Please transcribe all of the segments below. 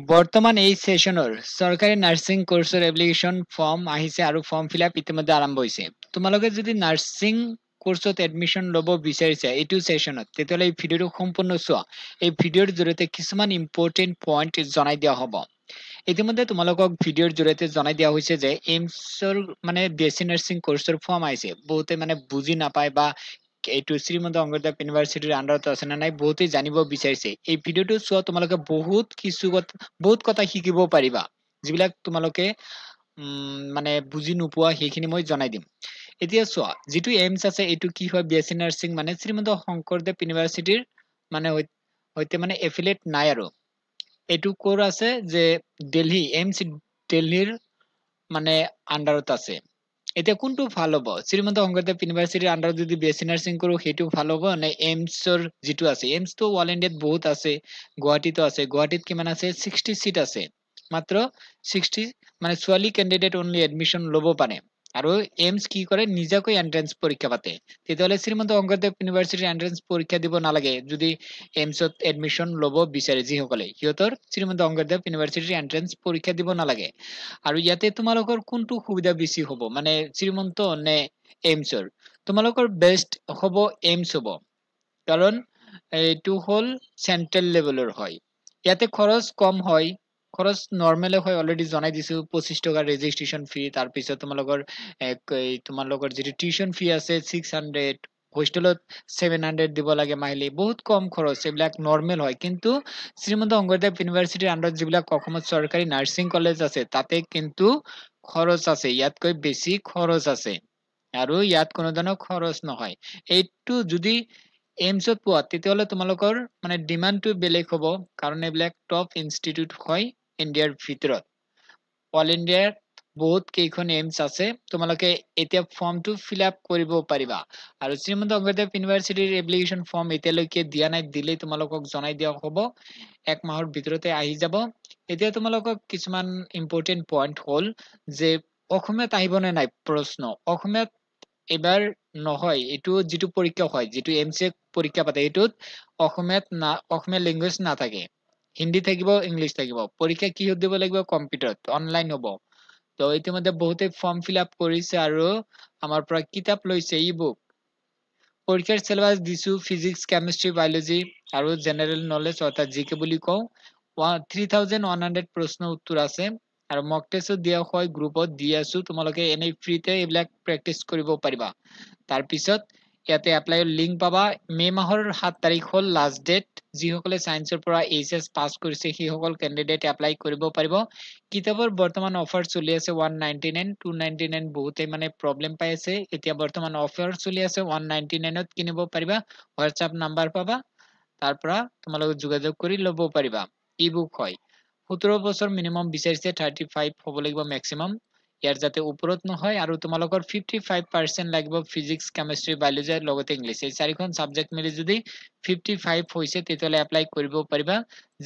বৰ্তমান এই সেশনৰ চৰকাৰী নাৰ্ছিং কোৰ্সৰ এপ্লিকেশন ফৰ্ম আহিছে আৰু ফৰ্ম ফিলআপ ইতিমধ্যে আৰম্ভ হৈছে। তোমালোকে যদি নাৰ্ছিং কোৰ্সত এডমিশন ল'ব বিচাৰিছা এইটো সেশনত তেতিয়াহ'লে এই ভিডিঅ'টো সম্পূৰ্ণ চোৱা। এই ভিডিঅ'ৰ জৰিয়তে কিছুমান ইম্পৰ্টেন্ট পইণ্ট জনাই দিয়া হ'ব। ইতিমধ্যে তোমালোকক ভিডিঅ'ৰ জৰিয়তে জনাই দিয়া হৈছে যে এইমছৰ মানে বিএছচি নাৰ্ছিং কোৰ্সৰ ফৰ্ম আহিছে। বহুতে মানে বুজি নাপায় বা এইটো শ্ৰীমন্ত শংকৰদেৱ ইউনিভাৰ্চিটিৰ আন্ডাৰত আছে না নাই বহুতে জানিব বিচাৰিছে। এই ভিডিঅ'টো চোৱা তোমালোকে বহুত কথা শিকিব পাৰিবা যিবিলাক তোমালোকে মানে বুজি নোপোৱা সেইখিনি মই জনাই দিম। এতিয়া চোৱা যেটো এইমছ আছে এইটো কি হয় বিএছচি নাৰ্ছিং মানে শ্ৰীমন্ত শংকৰদেৱ ইউনিভাৰ্চিটিৰ মানে হয়তে মানে এফিলিয়েট নাই আৰু এইটো কোৰ আছে যে দিল্লী এইমছ দিল্লীৰ মানে আন্ডাৰত আছে। এতিয়া কোনটো ভাল হ'ব শ্ৰীমন্ত শংকৰদেৱ ইউনিভাৰ্চিটিৰ আন্ডাৰত যদি বিএছচি নাৰ্ছিং কৰো সেইটো ভাল হ'ব নে এইমছৰ যেটো আছে এইমছটো অল ইণ্ডিয়াত বহুত আছে গুৱাহাটীতো আছে গুৱাহাটীত কিমান আছে 60 সিট আছে মাত্ৰ 60 মানে ছোৱালী ক্যান্ডিডেট অনলি এডমিশন ল'ব পাৰে আৰু এইমছ কি কৰে নিজাকৈ এন্ট্ৰেন্স পৰীক্ষা পাতে তেতিয়াহ'লে শ্ৰীমন্ত শংকৰদেৱ ইউনিভাৰ্চিটিৰ এন্ট্ৰেন্স পৰীক্ষা দিব নালাগে যদি এইমছত এডমিশন ল'ব বিচাৰে যিসকলে সিহঁতৰ শ্ৰীমন্ত শংকৰদেৱ ইউনিভাৰ্চিটিৰ এন্ট্ৰেন্স পৰীক্ষা দিব নালাগে। আৰু ইয়াতে তোমালোকৰ কোনটো সুবিধা বেছি হ'ব মানে শ্ৰীমন্ত নে এইমছৰ তোমালোকৰ বেষ্ট হ'ব এইমছ হ'ব কাৰণ এইটো হ'ল চেন্ট্ৰেল লেভেলৰ হয়। ইয়াতে খৰচ কম হয় খৰচ নৰ্মেল হয় অলৰেডি জনাই দিছো 25 টকা ৰেজিষ্ট্ৰেচন ফি তাৰ পিছত তোমালোকৰ যেটো টিউশন ফি আছে 600 হোষ্টেলত 700 দিব লাগে মাহিলি বহুত কম খৰচ এইবিলাক নৰ্মেল হয় কিন্তু শ্ৰীমন্ত শংকৰদেৱ ইউনিভাৰ্চিটিৰ আন্ডাৰত যিবিলাক অসমত চৰকাৰী নাৰ্ছিং কলেজ আছে তাতে কিন্তু খৰচ আছে ইয়াতকৈ বেছি খৰচ আছে আৰু ইয়াত কোনো ধৰণৰ খৰচ নহয়। এইটো যদি এইমছত পোৱা তেতিয়াহ'লে তোমালোকৰ মানে ডিমান্ডটো বেলেগ হ'ব কাৰণ এইবিলাক টপ ইনষ্টিটিউট হয় ইণ্ডিয়াৰ ভিতৰত অল ইণ্ডিয়াত বহুত কেইখন এইমছ আছে তোমালোকে এতিয়া ফৰ্মটো ফিলআপ কৰিব পাৰিবা আৰু শ্ৰীমন্ত শংকৰদেৱ ইউনিভাৰ্চিটিৰ এপ্লিকেশন ফৰ্ম এতিয়ালৈকে দিয়া নাই দিলেই তোমালোকক জনাই দিয়া হ'ব এক মাহৰ ভিতৰতে আহি যাব। এতিয়া তোমালোকক কিছুমান ইম্পৰ্টেন্ট পইণ্ট হ'ল যে অসমীয়াত আহিব নে নাই প্ৰশ্ন অসমীয়াত এবাৰ নহয় এইটো যেটো পৰীক্ষা হয় যেটো এমসিএ পৰীক্ষা পাতে এইটোত অসমীয়া লেংগুৱেজ নাথাকে হিন্দী থাকিব ইংলিছ থাকিব পৰীক্ষা কিহত দিব লাগিব কম্পিউটাৰত অনলাইন হ'ব। তো ইতিমধ্যে বহুতে ফৰ্ম ফিলআপ কৰিছে আৰু আমাৰ পৰা কিতাপ লৈছে ই বুক পৰীক্ষাৰ সিলেবাস দিছো ফিজিক্স কেমিষ্ট্ৰি বায়োলজি আৰু জেনাৰেল নলেজ অৰ্থাৎ জিকে বুলি কওঁ 3100 প্ৰশ্ন উত্তৰ আছে আৰু মক টেষ্টও দিয়া হয় গ্ৰুপত দি আছো তোমালোকে এনে ফ্ৰীতে এইবিলাক প্ৰেক্টিচ কৰিব পাৰিবা। তাৰ পিছত ইয়াতে এপ্লাইৰ লিংক পাবা মে মাহৰ 7 তাৰিখ হ'ল লাষ্ট ডেট যিসকলে সায়েন্সৰ পৰা এইচএছ পাস কৰিছে সেইসকল ক্যান্ডিডেট এপ্লাই কৰিব পাৰিব। কিতাপৰ বৰ্তমান অফাৰ চলি আছে 199 299 বহুতে মানে প্ৰবলেম পাই আছে এতিয়া বৰ্তমান অফাৰ চলি আছে 199ত কিনিব পাৰিবা হোৱাটসএপ নাম্বাৰ পাবা তাৰ পৰা তোমালোকে যোগাযোগ কৰি ল'ব পাৰিবা ই বুক হয় 17 বছৰ মিনিমাম বিচাৰিছে 35 হ'ব লাগিব মেক্সিমাম ইয়াৰ যাতে ওপৰত নহয় আৰু তোমালোকৰ 55% লাগিব ফিজিক্স কেমিষ্ট্ৰি বায়োলজি লগতে ইংলিছ এই চাৰিখন সাবজেক্ট মিলি যদি 55 হৈছে তেতিয়ালে এপ্লাই কৰিব পাৰিবা।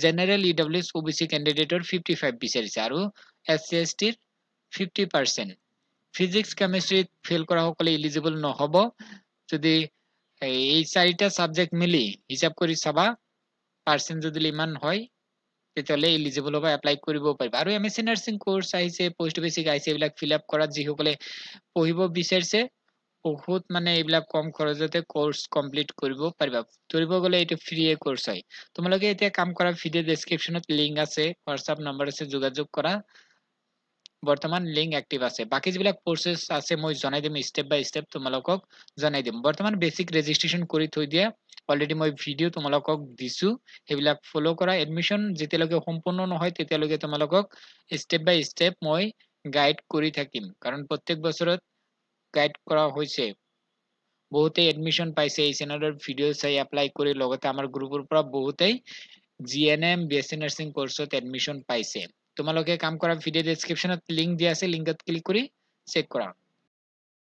জেনাৰেল ইডব্লিউএছ ওবিসি ক্যান্ডিডেটৰ 55 বিচাৰিছে আৰু এসসি এসটিৰ 50% ফিজিক্স কেমিষ্ট্ৰিত ফেল কৰা সকলে এলিজিবল নহব যদি এই চাৰিটা সাবজেক্ট মিলি হিসাব কৰি চাবা পাৰ্সেন্ট যদি ইমান হয় তেতিয়ালে এলিজিবল হ'ব এপ্লাই কৰিব পাৰিবা আৰু এমএসসি নাৰ্ছিং কোৰ্স আহিছে পোষ্ট বেসিক আহিছে এইবিলাক ফিলআপ কৰাত যিসকলে পঢ়িব বিচাৰিছে বহুত মানে এইবিলাক কম খৰচতে কোৰ্স কমপ্লিট কৰিব পাৰিবা ধৰিব গলে এইটো ফ্ৰী কোৰ্স হয় তোমালোকে এতিয়া কাম কৰা ভিডিও ডেসক্ৰিপশনত লিংক আছে হোৱাটসএপ নম্বৰ আছে যোগাযোগ কৰা বৰ্তমান লিংক এক্টিভ আছে বাকি যিবিলাক প্ৰসেস আছে মই জনাই দিম স্টেপ বাই স্টেপ তোমালোকক জনাই দিম বৰ্তমান বেসিক ৰেজিষ্ট্ৰেচন কৰি থৈ দিয়া অলৰেডি মই ভিডিও তোমালোকক দিছো সেইবিলাক ফলো কৰা এডমিশন যেতিয়ালৈকে সম্পূৰ্ণ নহয় তেতিয়ালৈকে তোমালোকক স্টেপ বাই স্টেপ মই গাইড কৰি থাকিম কাৰণ প্ৰত্যেক বছৰত গাইড কৰা হৈছে বহুতে এডমিশন পাইছে এই চেনেলৰ ভিডিও চাই এপ্লাই কৰি লগতে আমাৰ গ্ৰুপৰ পৰা বহুতেই জিএনএম বিএসসি নাৰ্ছিং কোৰ্সত এডমিশন পাইছে তোমালোকে কাম কৰা ভিডিও ডেসক্ৰিপশনত লিংক দিয়া আছে লিংকত ক্লিক কৰি চেক কৰা